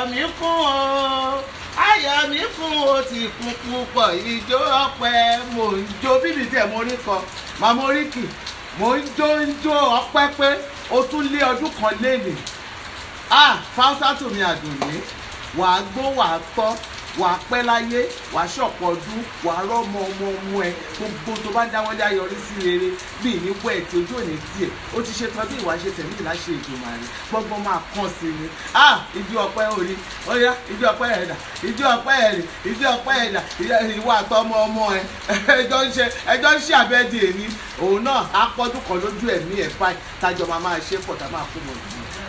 ayọ̀ mi kún o ayọ̀ mi kún o ti kún púpọ̀ ìjó ọpẹ́ mò ń jó bíbí tẹ̀ mo rí kan màmá oríkì mò ń jó ọpẹ́ pé o tún lé ọdún kan lénìí Fáúsátù mi Àdùnní wàá gbó wàá tọ́ wàá pẹ́ láyé wàá ṣọ̀pọ̀ ọdún wàá rọ́mọ ọmọ ẹ gbogbo tó bá dáwọ́lé ayọrí sí rere bí ìníwó ẹ̀ tí ojú òní tiẹ̀ ó ti ṣe tán bí ìwà ṣe tẹ̀lé ìláṣẹ ìjọba rẹ̀ gbọ́ngbọ́n máa kàn sí ni ìjọ ọpẹ́ orí ọyá ìjọ ọpẹ́ ẹ̀dà ìjọ ọpẹ́ ẹ̀rì ìjọ ọpẹ́ ẹ̀dà ìwà àtọmọ ọmọ ẹ ẹjọ́ ń ṣe àbẹ́dì èmi òun náà á pọ́dún kan lójú ẹ̀mí ẹ̀ fáì tájọ máa ṣe pọ̀ tá máa kú mọ̀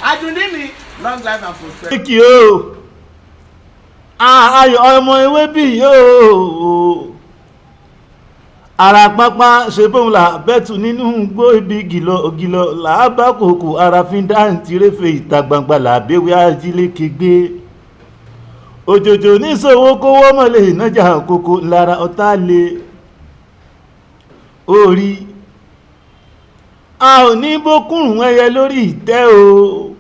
Àdùnní mi long life and prosperity. Ayọ̀ ọmọ ewé bí yóò ara pápá ṣe bóun là bẹ́tù nínú gbó ibi gìlọ̀ làábà kòkò arafin dáǹtì réfe ìta gbangba làbẹ́wé ajíléke gbé òjòjò níṣòwò kówó mọ̀lẹ́ ìnájà kòkò lára ọ̀tá lé orí a ò ní bókùnrùn ẹyẹ lórí ìtẹ́ o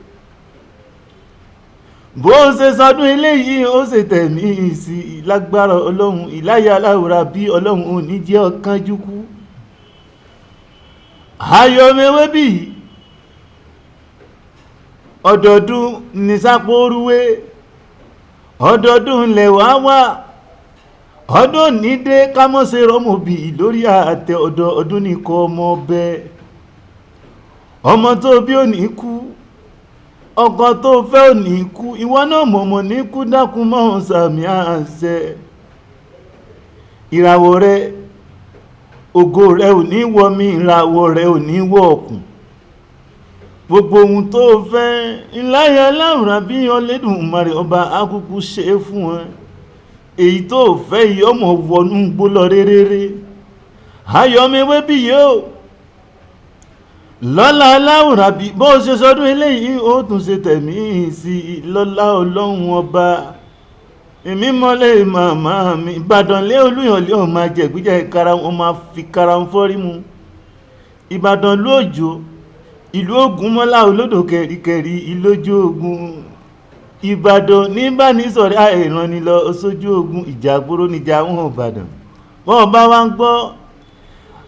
bó ṣe sọdún eléyìí ó ṣe tẹ̀mí sí lágbára ọlọ́run ìláyà aláwòrán bí ọlọ́run ò ní jẹ́ ọ̀kánjú kú ayọ̀mẹ̀wé bí ọdọọdún ní sápóorúwé ọdọọdún lẹ̀wá wá ọdún nídé kámọ́sẹ̀ rọ́mọbì lórí àtẹ ọdọọdún nìkan ọmọ ọbẹ̀ ọmọ tó bí ò ní kú ọkọ tó fẹ́ ò ní kú ìwọ náà mọ̀mọ̀ ní kú dákun mọ́ sàmì àṣẹ ìràwọ̀ rẹ ògo rẹ ò ní wọ̀ mí ìràwọ̀ rẹ ò ní wọ̀ ọ̀kùn gbogbo ohun tó fẹ́ ìláyà láwùrán bí Olódùmarè ọba akúkú ṣe fún ẹ èyí tó fẹ́ ìyọ́mọ̀ wọnú gbólọ réréré ayọ̀mẹ̀wé bí yóò lọ́lá aláwòrán bí bó ṣe sọdún eléyìí ó tún ṣe tẹ̀mí sí lọ́lá ọlọ́run ọba èmi mọ́lẹ̀ màmá mi Ìbàdàn lé Olúyọ̀lé ọ̀ máa jẹ̀gbíjẹ̀ ìkara wọn máa fi kara wọn fọ́rí mu Ìbàdàn lóòjò ìlú Ògúnmọ́lá olódò kẹ̀ríkẹ̀rí ìlójú ogun Ìbàdàn níbànísọ̀rẹ́ àìrànilọ sójú ogun ìjà àgbòrò níjà wọn Ìbàdàn wọn bá wá ń gbọ́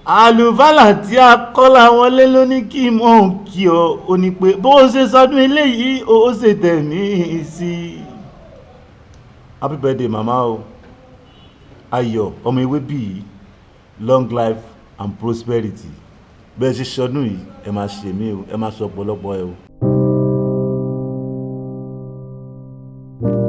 àlùfálà tí a kọ́lá wọlé ló ní kí mọ́ kí ọ ò ní pé bó ṣe sọdún eléyìí ó ṣe tẹ̀mí sí happy birthday mama o ayọ̀ ọmọ ewé bí long life and prosperity bẹ́ẹ̀ ṣe sọdún yìí ẹ máa ṣe mí o ẹ máa sọ ọ̀pọ̀lọpọ̀ ẹ o.